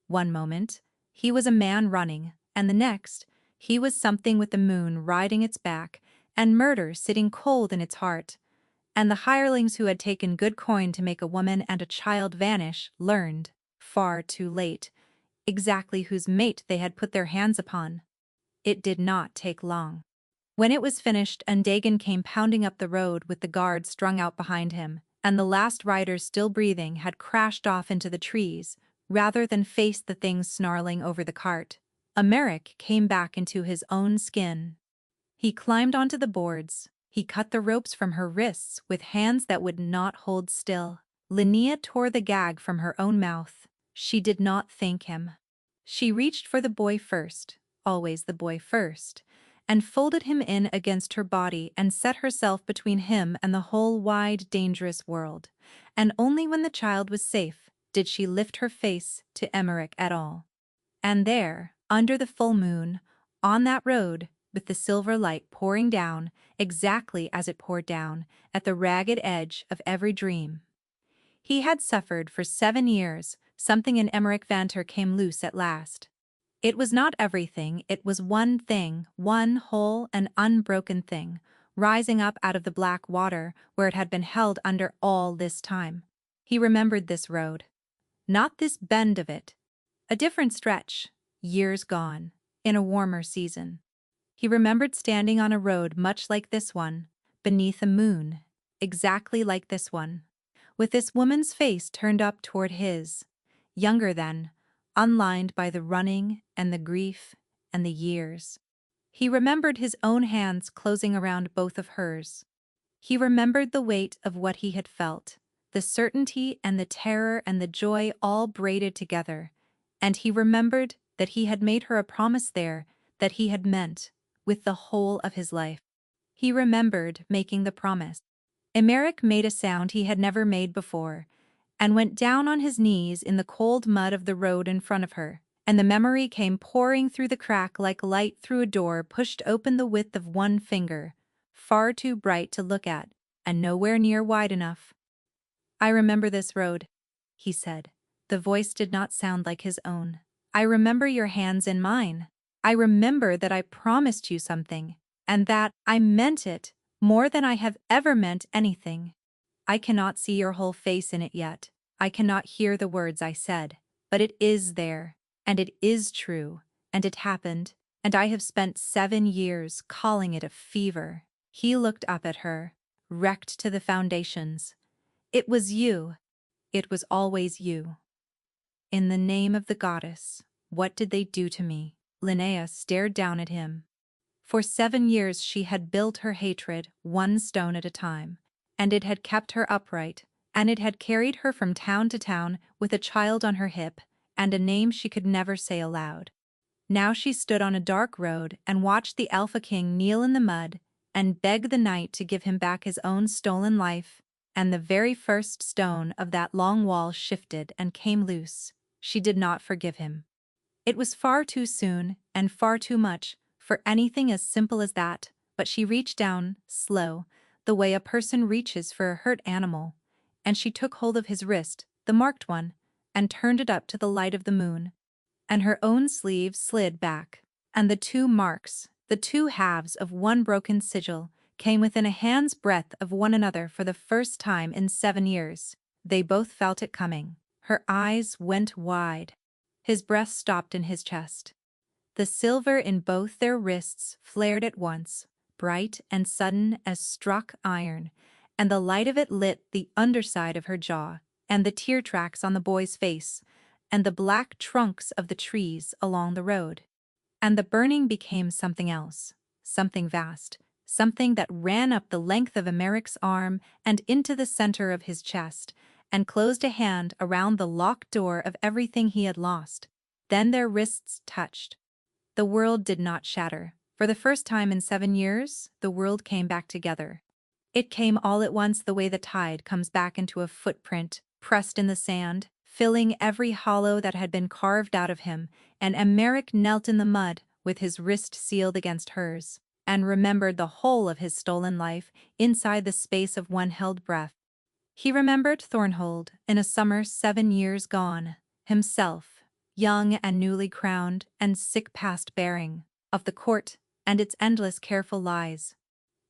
One moment, he was a man running, and the next, he was something with the moon riding its back, and murder sitting cold in its heart. And the hirelings who had taken good coin to make a woman and a child vanish learned, far too late, exactly whose mate they had put their hands upon. It did not take long. When it was finished and Dagon came pounding up the road with the guard strung out behind him, and the last rider still breathing had crashed off into the trees, rather than face the thing snarling over the cart, Emmerich came back into his own skin. He climbed onto the boards. He cut the ropes from her wrists with hands that would not hold still. Linnea tore the gag from her own mouth. She did not thank him. She reached for the boy first, always the boy first, and folded him in against her body and set herself between him and the whole wide, dangerous world. And only when the child was safe did she lift her face to Emmerich at all. And there, under the full moon, on that road, with the silver light pouring down, exactly as it poured down, at the ragged edge of every dream. He had suffered for 7 years, something in Emmerich Vanter came loose at last. It was not everything, it was one thing, one whole and unbroken thing, rising up out of the black water where it had been held under all this time. He remembered this road. Not this bend of it. A different stretch, years gone, in a warmer season. He remembered standing on a road much like this one, beneath a moon, exactly like this one, with this woman's face turned up toward his, younger then, unlined by the running and the grief and the years. He remembered his own hands closing around both of hers. He remembered the weight of what he had felt, the certainty and the terror and the joy all braided together, and he remembered that he had made her a promise there that he had meant with the whole of his life. He remembered making the promise. Emmerich made a sound he had never made before, and went down on his knees in the cold mud of the road in front of her, and the memory came pouring through the crack like light through a door pushed open the width of one finger, far too bright to look at, and nowhere near wide enough. "I remember this road," he said. The voice did not sound like his own. "I remember your hands in mine. I remember that I promised you something, and that I meant it more than I have ever meant anything. I cannot see your whole face in it yet. I cannot hear the words I said, but it is there, and it is true, and it happened, and I have spent 7 years calling it a fever." He looked up at her, wrecked to the foundations. "It was you. It was always you. In the name of the goddess, what did they do to me?" Linnea stared down at him. For 7 years she had built her hatred, one stone at a time, and it had kept her upright, and it had carried her from town to town with a child on her hip and a name she could never say aloud. Now she stood on a dark road and watched the Alpha King kneel in the mud and beg the night to give him back his own stolen life, and the very first stone of that long wall shifted and came loose. She did not forgive him. It was far too soon and far too much for anything as simple as that, but she reached down, slow, the way a person reaches for a hurt animal, and she took hold of his wrist, the marked one, and turned it up to the light of the moon. And her own sleeve slid back, and the 2 marks, the 2 halves of one broken sigil, came within a hand's breadth of one another for the first time in 7 years. They both felt it coming. Her eyes went wide. His breath stopped in his chest. The silver in both their wrists flared at once, bright and sudden as struck iron, and the light of it lit the underside of her jaw, and the tear tracks on the boy's face, and the black trunks of the trees along the road. And the burning became something else, something vast, something that ran up the length of Emmerich's arm and into the center of his chest, and closed a hand around the locked door of everything he had lost. Then their wrists touched. The world did not shatter. For the first time in 7 years, the world came back together. It came all at once the way the tide comes back into a footprint, pressed in the sand, filling every hollow that had been carved out of him, and Emmerich knelt in the mud, with his wrist sealed against hers, and remembered the whole of his stolen life inside the space of one held breath. He remembered Thornhold in a summer 7 years gone, himself, young and newly crowned and sick past bearing, of the court and its endless careful lies.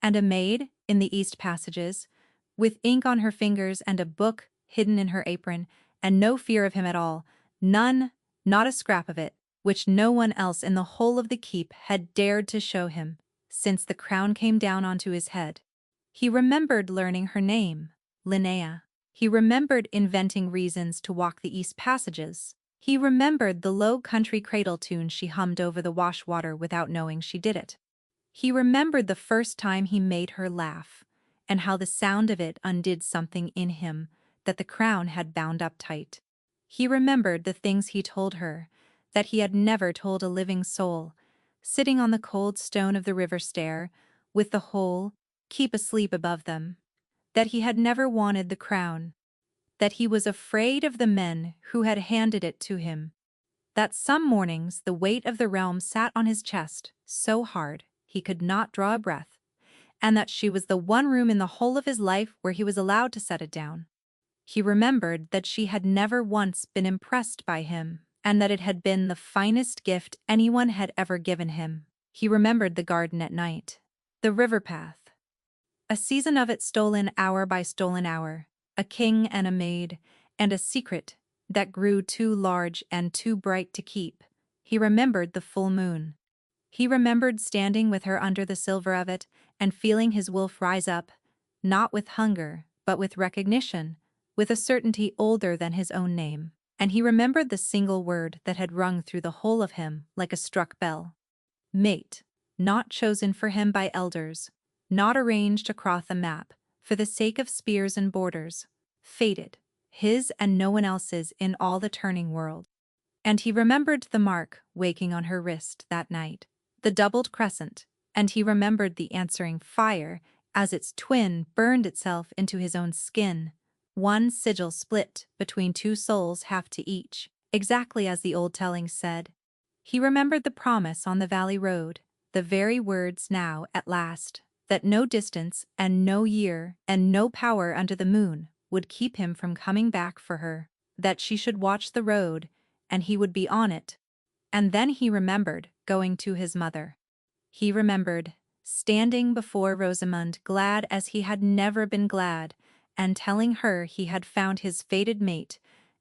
And a maid in the east passages, with ink on her fingers and a book hidden in her apron, and no fear of him at all, none, not a scrap of it, which no one else in the whole of the keep had dared to show him, since the crown came down onto his head. He remembered learning her name, Linnea. He remembered inventing reasons to walk the east passages. He remembered the low country cradle tune she hummed over the wash-water without knowing she did it. He remembered the first time he made her laugh, and how the sound of it undid something in him that the crown had bound up tight. He remembered the things he told her, that he had never told a living soul, sitting on the cold stone of the river stair, with the whole keep asleep above them, that he had never wanted the crown, that he was afraid of the men who had handed it to him, that some mornings the weight of the realm sat on his chest so hard he could not draw a breath, and that she was the one room in the whole of his life where he was allowed to set it down. He remembered that she had never once been impressed by him, and that it had been the finest gift anyone had ever given him. He remembered the garden at night, the river path, a season of it stolen hour by stolen hour, a king and a maid, and a secret that grew too large and too bright to keep. He remembered the full moon. He remembered standing with her under the silver of it and feeling his wolf rise up, not with hunger, but with recognition, with a certainty older than his own name. And he remembered the single word that had rung through the whole of him like a struck bell. Mate, not chosen for him by elders, not arranged across a map, for the sake of spears and borders, fated, his and no one else's in all the turning world. And he remembered the mark waking on her wrist that night, the doubled crescent, and he remembered the answering fire as its twin burned itself into his own skin, one sigil split between two souls half to each, exactly as the old telling said. He remembered the promise on the valley road, the very words now, at last, that no distance and no year and no power under the moon would keep him from coming back for her, that she should watch the road, and he would be on it. And then he remembered going to his mother. He remembered standing before Rosamond glad as he had never been glad, and telling her he had found his fated mate,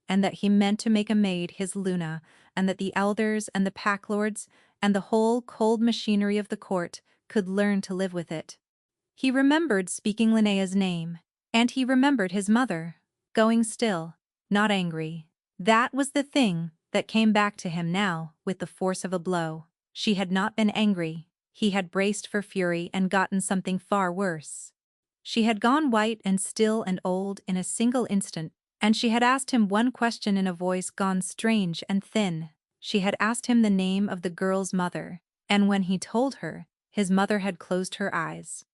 and that he meant to make a maid his Luna, and that the elders and the packlords and the whole cold machinery of the court could learn to live with it. He remembered speaking Linnea's name, and he remembered his mother, going still, not angry. That was the thing that came back to him now with the force of a blow. She had not been angry. He had braced for fury and gotten something far worse. She had gone white and still and old in a single instant, and she had asked him one question in a voice gone strange and thin. She had asked him the name of the girl's mother, and when he told her, his mother had closed her eyes.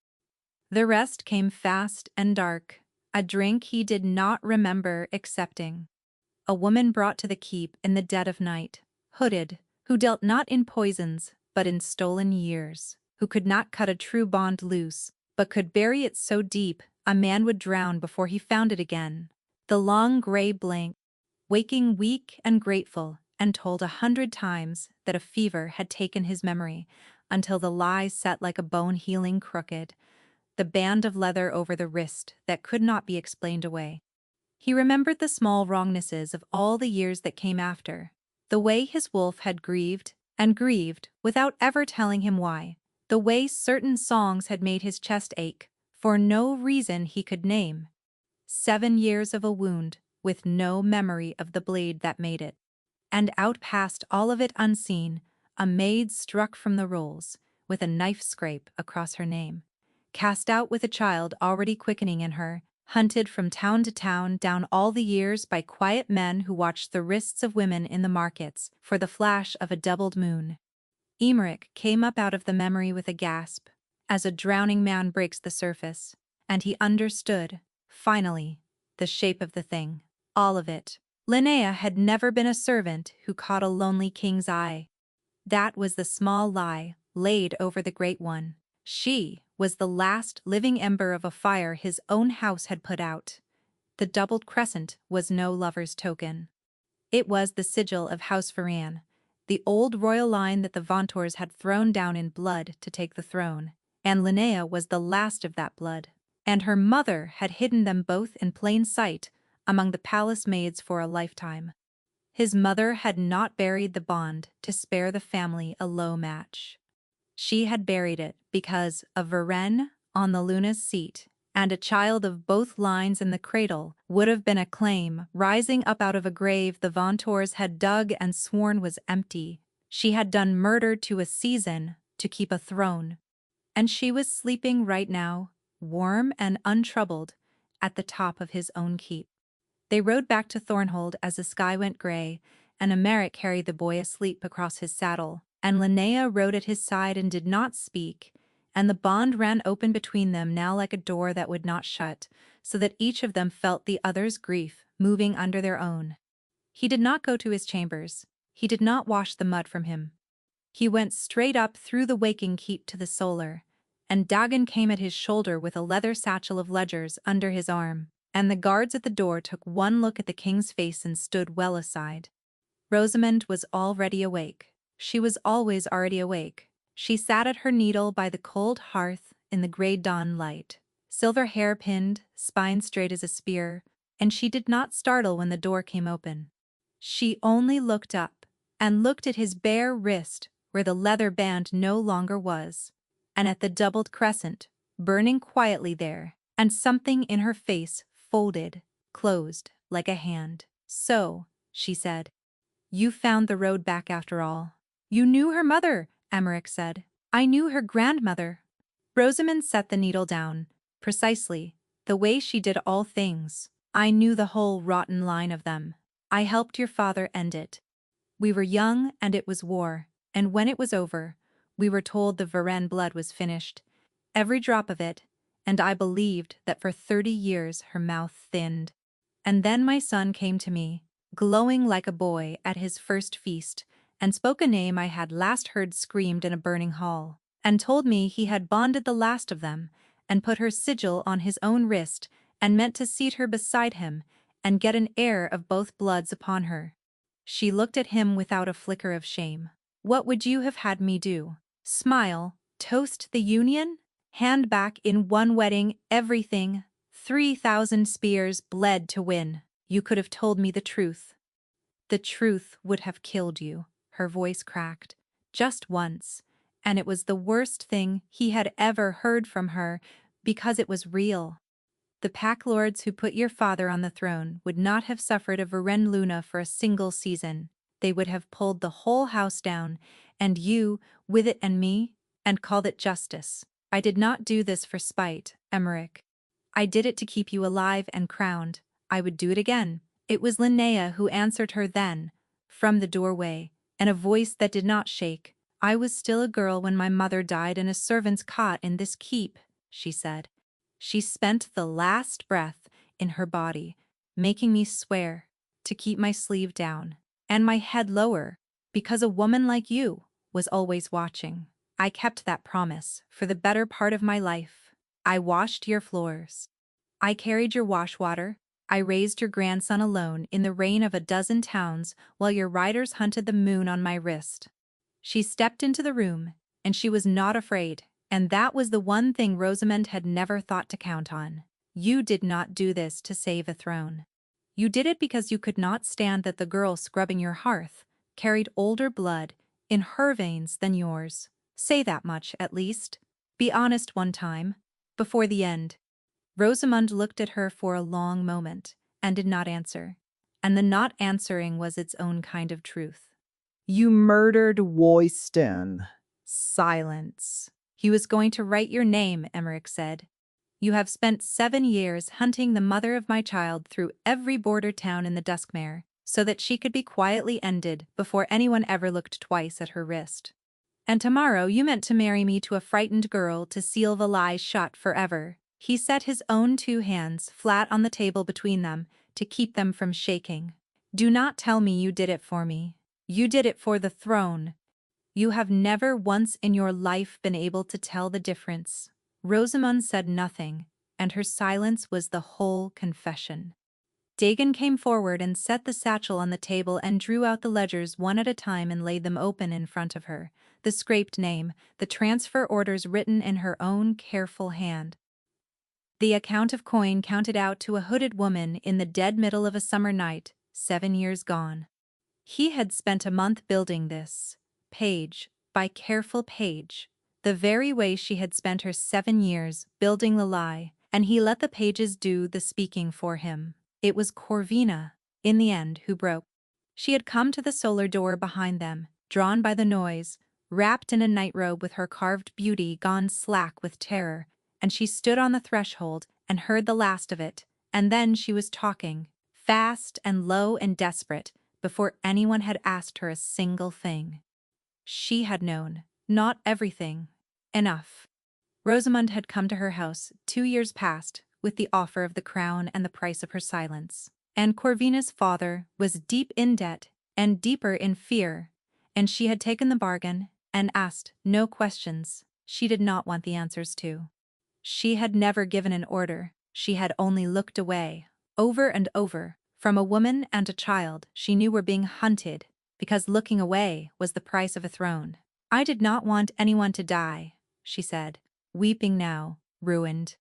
The rest came fast and dark, a drink he did not remember accepting. A woman brought to the keep in the dead of night, hooded, who dealt not in poisons, but in stolen years, who could not cut a true bond loose, but could bury it so deep a man would drown before he found it again. The long gray blank, waking weak and grateful, and told 100 times that a fever had taken his memory, until the lie sat like a bone healing crooked, the band of leather over the wrist that could not be explained away. He remembered the small wrongnesses of all the years that came after, the way his wolf had grieved and grieved without ever telling him why, the way certain songs had made his chest ache, for no reason he could name. 7 years of a wound, with no memory of the blade that made it. And out past all of it unseen, a maid struck from the rolls, with a knife scrape across her name. Cast out with a child already quickening in her, hunted from town to town down all the years by quiet men who watched the wrists of women in the markets for the flash of a doubled moon. Emmerich came up out of the memory with a gasp, as a drowning man breaks the surface, and he understood, finally, the shape of the thing, all of it. Linnea had never been a servant who caught a lonely king's eye. That was the small lie laid over the great one. She was the last living ember of a fire his own house had put out. The doubled crescent was no lover's token. It was the sigil of House Varan, the old royal line that the Vauntors had thrown down in blood to take the throne, and Linnea was the last of that blood, and her mother had hidden them both in plain sight among the palace maids for a lifetime. His mother had not buried the bond to spare the family a low match. She had buried it because a Varan on the Luna's seat and a child of both lines in the cradle would have been a claim rising up out of a grave the Vauntors had dug and sworn was empty. She had done murder to a season to keep a throne. And she was sleeping right now, warm and untroubled, at the top of his own keep. They rode back to Thornhold as the sky went gray, and Emmerich carried the boy asleep across his saddle, and Linnea rode at his side and did not speak, and the bond ran open between them now like a door that would not shut, so that each of them felt the other's grief moving under their own. He did not go to his chambers. He did not wash the mud from him. He went straight up through the waking keep to the solar, and Dagon came at his shoulder with a leather satchel of ledgers under his arm, and the guards at the door took one look at the king's face and stood well aside. Rosamond was already awake. She was always already awake. She sat at her needle by the cold hearth in the grey dawn light, silver hair pinned, spine straight as a spear, and she did not startle when the door came open. She only looked up, and looked at his bare wrist where the leather band no longer was, and at the doubled crescent, burning quietly there, and something in her face folded, closed, like a hand. "So," she said, "you found the road back after all." "You knew her mother," Emmerich said. "I knew her grandmother." Rosamond set the needle down, precisely, the way she did all things. "I knew the whole rotten line of them. I helped your father end it. We were young and it was war, and when it was over, we were told the Varenne blood was finished, every drop of it, and I believed that for 30 years her mouth thinned. And then my son came to me, glowing like a boy at his first feast, and spoke a name I had last heard screamed in a burning hall, and told me he had bonded the last of them, and put her sigil on his own wrist, and meant to seat her beside him, and get an heir of both bloods upon her." She looked at him without a flicker of shame. "What would you have had me do? Smile, toast the union? Hand back in one wedding everything? 3,000 spears bled to win. You could have told me the truth." "The truth would have killed you," her voice cracked. "Just once, and it was the worst thing he had ever heard from her, because it was real. The pack lords who put your father on the throne would not have suffered a Varenne Luna for a single season. They would have pulled the whole house down, and you, with it and me, and called it justice. I did not do this for spite, Emmerich. I did it to keep you alive and crowned. I would do it again." It was Linnea who answered her then, from the doorway, in a voice that did not shake. "I was still a girl when my mother died in a servant's cot in this keep," she said. "She spent the last breath in her body, making me swear to keep my sleeve down and my head lower, because a woman like you was always watching. I kept that promise for the better part of my life. I washed your floors. I carried your wash water. I raised your grandson alone in the rain of a dozen towns while your riders hunted the moon on my wrist." She stepped into the room, and she was not afraid, and that was the one thing Rosamond had never thought to count on. "You did not do this to save a throne. You did it because you could not stand that the girl scrubbing your hearth carried older blood in her veins than yours. Say that much, at least. Be honest one time, before the end." Rosamond looked at her for a long moment, and did not answer. And the not answering was its own kind of truth. "You murdered Woyston." "Silence. He was going to write your name," Emmerich said. "You have spent 7 years hunting the mother of my child through every border town in the Duskmare, so that she could be quietly ended before anyone ever looked twice at her wrist. And tomorrow you meant to marry me to a frightened girl to seal the lie shut forever." He set his own 2 hands flat on the table between them to keep them from shaking. "Do not tell me you did it for me. You did it for the throne. You have never once in your life been able to tell the difference." Rosamond said nothing, and her silence was the whole confession. Dagon came forward and set the satchel on the table and drew out the ledgers one at a time and laid them open in front of her, the scraped name, the transfer orders written in her own careful hand. The account of coin counted out to a hooded woman in the dead middle of a summer night, 7 years gone. He had spent a month building this, page by careful page, the very way she had spent her 7 years building the lie, and he let the pages do the speaking for him. It was Corvina, in the end, who broke. She had come to the solar door behind them, drawn by the noise, wrapped in a nightrobe with her carved beauty gone slack with terror, and she stood on the threshold and heard the last of it, and then she was talking, fast and low and desperate, before anyone had asked her a single thing. She had known, not everything, enough. Rosamond had come to her house 2 years past with the offer of the crown and the price of her silence. And Corvina's father was deep in debt, and deeper in fear, and she had taken the bargain and asked no questions she did not want the answers to. She had never given an order, she had only looked away, over and over, from a woman and a child she knew were being hunted, because looking away was the price of a throne. I did not want anyone to die, she said, weeping now, ruined.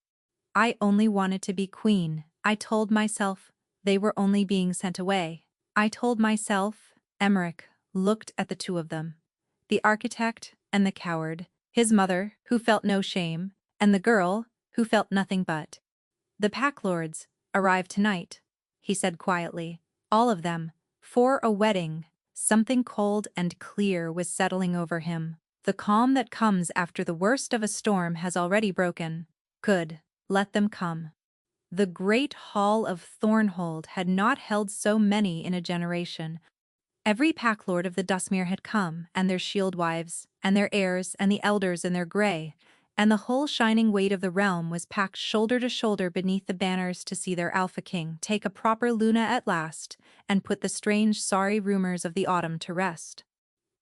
I only wanted to be queen. I told myself they were only being sent away. I told myself. Emmerich looked at the two of them. The architect and the coward, his mother, who felt no shame, and the girl, who felt nothing but. The pack lords arrived tonight, he said quietly. All of them, for a wedding. Something cold and clear was settling over him. The calm that comes after the worst of a storm has already broken. Good. Let them come. The great hall of Thornhold had not held so many in a generation. Every packlord of the Dustmere had come, and their shield wives, and their heirs, and the elders in their grey, and the whole shining weight of the realm was packed shoulder to shoulder beneath the banners to see their Alpha King take a proper Luna at last, and put the strange sorry rumors of the autumn to rest.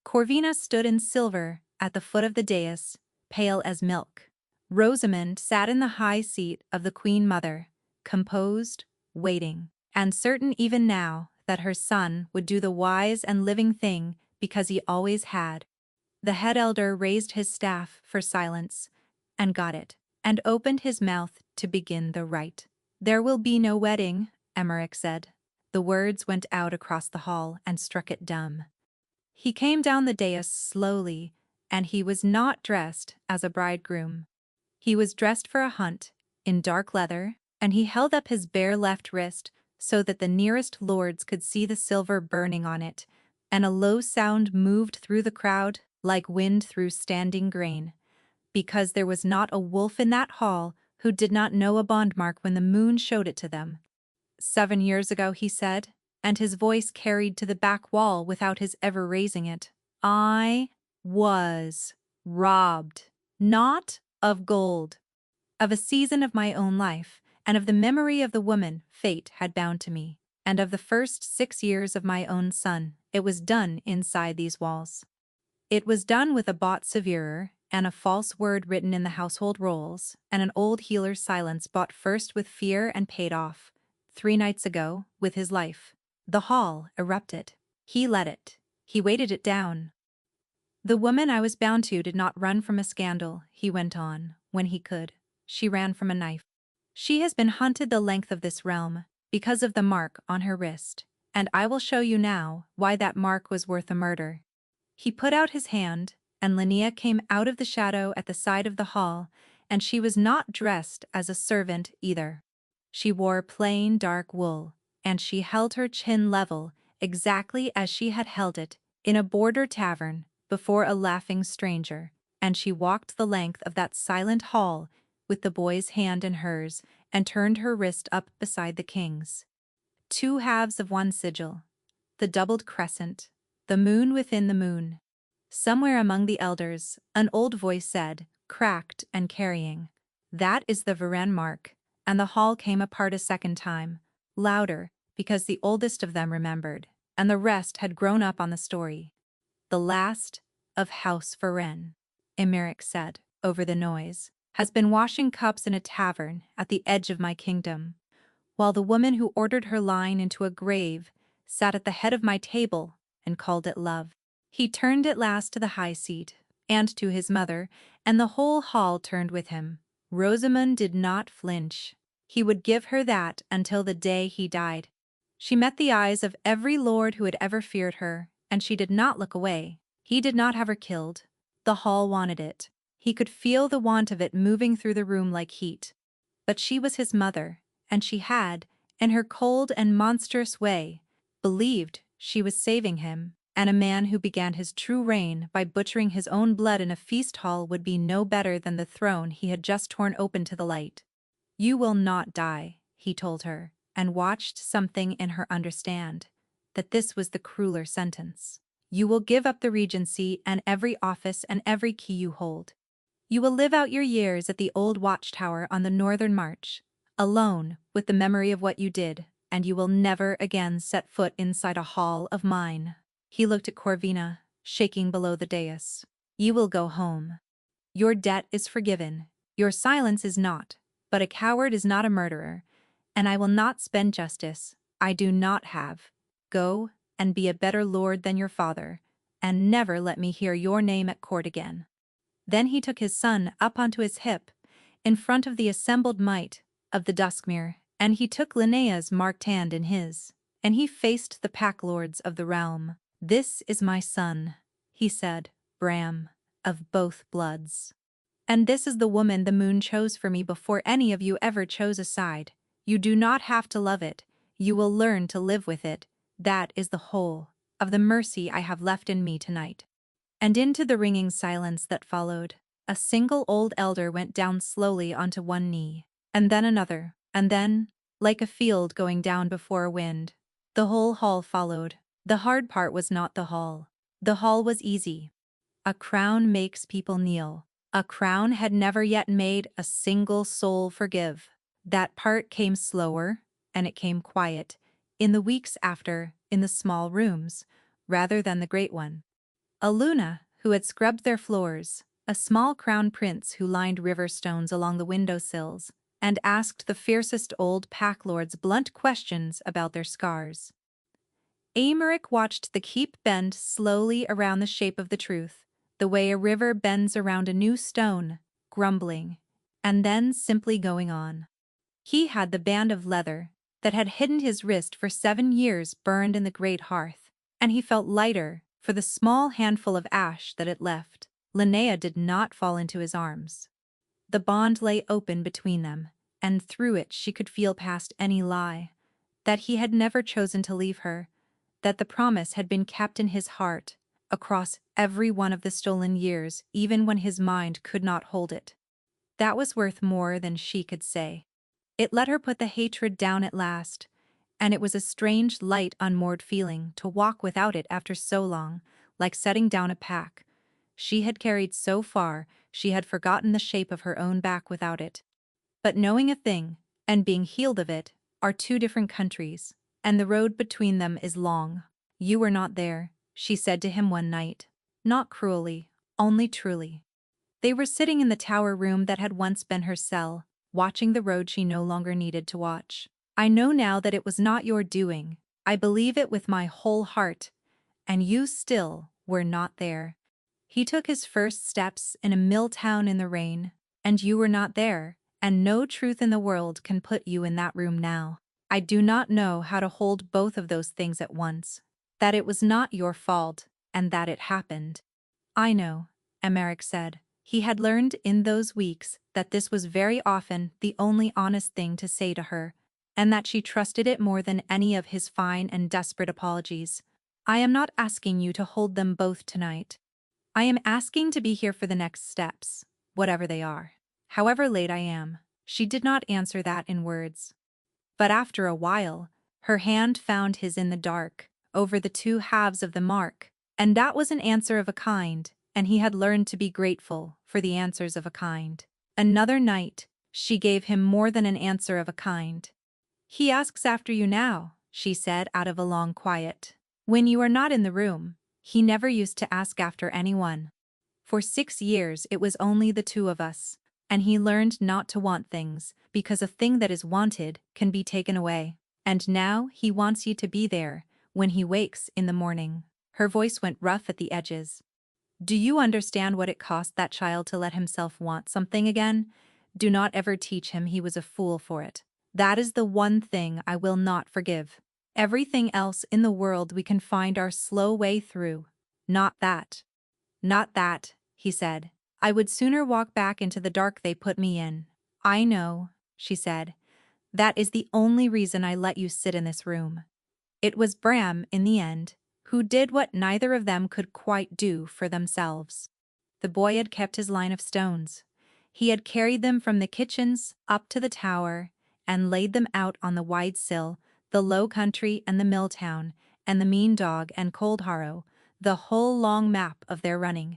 Corvina stood in silver at the foot of the dais, pale as milk. Rosamond sat in the high seat of the Queen Mother, composed, waiting, and certain even now that her son would do the wise and living thing because he always had. The head elder raised his staff for silence, and got it, and opened his mouth to begin the rite. There will be no wedding, Emmerich said. The words went out across the hall and struck it dumb. He came down the dais slowly, and he was not dressed as a bridegroom. He was dressed for a hunt, in dark leather, and he held up his bare left wrist so that the nearest lords could see the silver burning on it, and a low sound moved through the crowd like wind through standing grain, because there was not a wolf in that hall who did not know a bond mark when the moon showed it to them. 7 years ago, he said, and his voice carried to the back wall without his ever raising it. I was robbed, not of gold, of a season of my own life, and of the memory of the woman fate had bound to me, and of the first 6 years of my own son. It was done inside these walls. It was done with a bought severer, and a false word written in the household rolls, and an old healer's silence bought first with fear and paid off, 3 nights ago, with his life. The hall erupted. He let it. He weighted it down. The woman I was bound to did not run from a scandal, he went on, when he could. She ran from a knife. She has been hunted the length of this realm, because of the mark on her wrist, and I will show you now why that mark was worth a murder. He put out his hand, and Linnea came out of the shadow at the side of the hall, and she was not dressed as a servant either. She wore plain dark wool, and she held her chin level, exactly as she had held it in a border tavern before a laughing stranger, and she walked the length of that silent hall with the boy's hand in hers, and turned her wrist up beside the king's. 2 halves of one sigil, the doubled crescent, the moon within the moon. Somewhere among the elders, an old voice said, cracked and carrying, "That is the Varenne mark," and the hall came apart a second time, louder, because the oldest of them remembered, and the rest had grown up on the story. "The last of House Varenne," Emmerich said, over the noise, "has been washing cups in a tavern at the edge of my kingdom, while the woman who ordered her line into a grave sat at the head of my table and called it love." He turned at last to the high seat, and to his mother, and the whole hall turned with him. Rosamond did not flinch. He would give her that until the day he died. She met the eyes of every lord who had ever feared her, and she did not look away. He did not have her killed. The hall wanted it. He could feel the want of it moving through the room like heat. But she was his mother, and she had, in her cold and monstrous way, believed she was saving him, and a man who began his true reign by butchering his own blood in a feast hall would be no better than the throne he had just torn open to the light. "You will not die," he told her, and watched something in her understand that this was the crueler sentence. "You will give up the regency and every office and every key you hold. You will live out your years at the old watchtower on the northern march, alone with the memory of what you did, and you will never again set foot inside a hall of mine." He looked at Corvina, shaking below the dais. You will go home. Your debt is forgiven. Your silence is not. But a coward is not a murderer. And I will not spend justice. I do not have. Go, and be a better lord than your father, and never let me hear your name at court again. Then he took his son up onto his hip, in front of the assembled might of the Duskmere, and he took Linnea's marked hand in his, and he faced the pack lords of the realm. This is my son, he said, Bram, of both bloods. And this is the woman the moon chose for me before any of you ever chose a side. You do not have to love it, you will learn to live with it. That is the whole of the mercy I have left in me tonight. And into the ringing silence that followed, a single old elder went down slowly onto one knee, and then another, and then, like a field going down before a wind, the whole hall followed. The hard part was not the hall. The hall was easy. A crown makes people kneel. A crown had never yet made a single soul forgive. That part came slower, and it came quiet, in the weeks after, in the small rooms, rather than the great one. A Luna, who had scrubbed their floors, a small crown prince who lined river stones along the windowsills, and asked the fiercest old pack lords blunt questions about their scars. Aymeric watched the keep bend slowly around the shape of the truth, the way a river bends around a new stone, grumbling, and then simply going on. He had the band of leather that had hidden his wrist for 7 years burned in the great hearth, and he felt lighter for the small handful of ash that it left. Linnea did not fall into his arms. The bond lay open between them, and through it she could feel past any lie, that he had never chosen to leave her, that the promise had been kept in his heart, across every one of the stolen years, even when his mind could not hold it. That was worth more than she could say. It let her put the hatred down at last, and it was a strange, light, unmoored feeling to walk without it after so long, like setting down a pack she had carried so far she had forgotten the shape of her own back without it. But knowing a thing, and being healed of it, are 2 different countries, and the road between them is long. You were not there, she said to him one night. Not cruelly, only truly. They were sitting in the tower room that had once been her cell, watching the road she no longer needed to watch. I know now that it was not your doing. I believe it with my whole heart. And you still were not there. He took his first steps in a mill town in the rain, and you were not there, and no truth in the world can put you in that room now. I do not know how to hold both of those things at once. That it was not your fault, and that it happened. I know, Aymeric said. He had learned in those weeks that this was very often the only honest thing to say to her, and that she trusted it more than any of his fine and desperate apologies. I am not asking you to hold them both tonight. I am asking to be here for the next steps, whatever they are. However late I am. She did not answer that in words. But after a while, her hand found his in the dark, over the 2 halves of the mark, and that was an answer of a kind, and he had learned to be grateful for the answers of a kind. Another night, she gave him more than an answer of a kind. He asks after you now, she said out of a long quiet. When you are not in the room, he never used to ask after anyone. For 6 years it was only the 2 of us, and he learned not to want things, because a thing that is wanted can be taken away. And now he wants you to be there, when he wakes in the morning. Her voice went rough at the edges. Do you understand what it cost that child to let himself want something again? Do not ever teach him he was a fool for it. That is the one thing I will not forgive. Everything else in the world we can find our slow way through. Not that. Not that, he said. I would sooner walk back into the dark they put me in. I know, she said. That is the only reason I let you sit in this room. It was Bram, in the end, who did what neither of them could quite do for themselves. The boy had kept his line of stones. He had carried them from the kitchens up to the tower and laid them out on the wide sill, the low country and the mill town, and the mean dog and Cold Harrow, the whole long map of their running.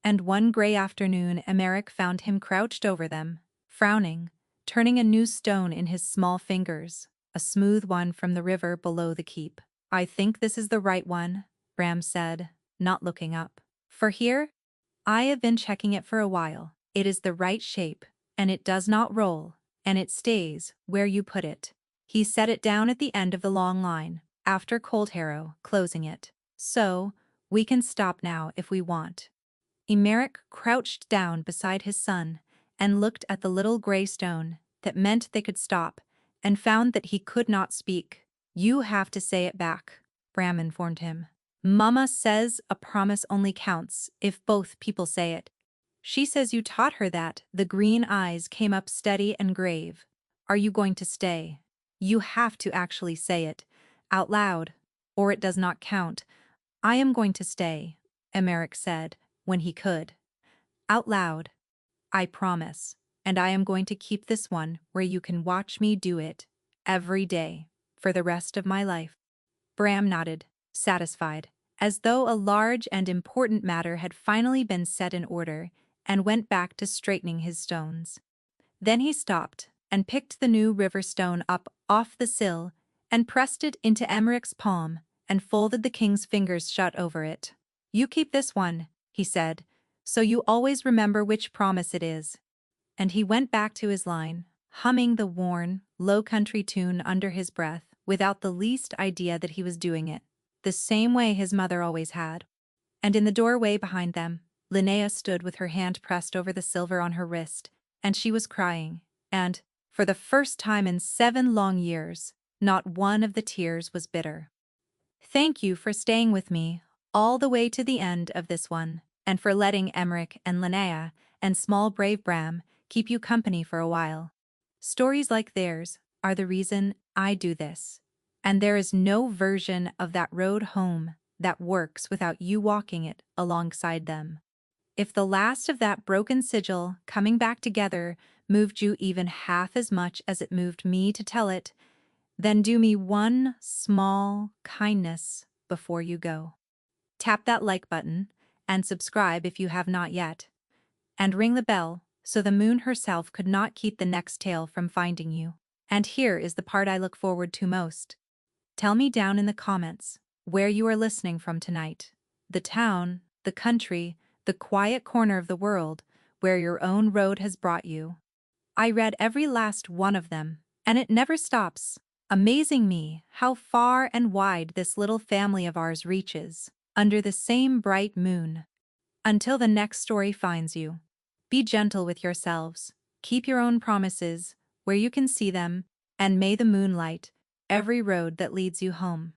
And one grey afternoon Aymeric found him crouched over them, frowning, turning a new stone in his small fingers, a smooth one from the river below the keep. I think this is the right one, Bram said, not looking up. For here? I have been checking it for a while. It is the right shape, and it does not roll, and it stays where you put it. He set it down at the end of the long line, after Cold Harrow, closing it. So, we can stop now if we want. Emeric crouched down beside his son and looked at the little gray stone that meant they could stop, and found that he could not speak. You have to say it back, Bram informed him. Mama says a promise only counts if both people say it. She says you taught her that. The green eyes came up steady and grave. Are you going to stay? You have to actually say it, out loud, or it does not count. I am going to stay, Emeric said, when he could. Out loud. I promise, and I am going to keep this one where you can watch me do it, every day, for the rest of my life. Bram nodded, satisfied, as though a large and important matter had finally been set in order, and went back to straightening his stones. Then he stopped and picked the new river stone up off the sill and pressed it into Emeric's palm and folded the king's fingers shut over it. You keep this one, he said, so you always remember which promise it is. And he went back to his line, humming the worn, low-country tune under his breath, without the least idea that he was doing it, the same way his mother always had. And in the doorway behind them, Linnea stood with her hand pressed over the silver on her wrist, and she was crying, and, for the first time in 7 long years, not one of the tears was bitter. Thank you for staying with me all the way to the end of this one, and for letting Emeric and Linnea and small brave Bram keep you company for a while. Stories like theirs are the reason I do this, and there is no version of that road home that works without you walking it alongside them. If the last of that broken sigil coming back together moved you even half as much as it moved me to tell it, then do me one small kindness before you go. Tap that like button and subscribe if you have not yet, and ring the bell so the moon herself could not keep the next tale from finding you. And here is the part I look forward to most. Tell me down in the comments where you are listening from tonight. The town, the country, the quiet corner of the world where your own road has brought you. I read every last one of them, and it never stops, amazing me how far and wide this little family of ours reaches, under the same bright moon. Until the next story finds you, be gentle with yourselves, keep your own promises where you can see them, and may the moon light every road that leads you home.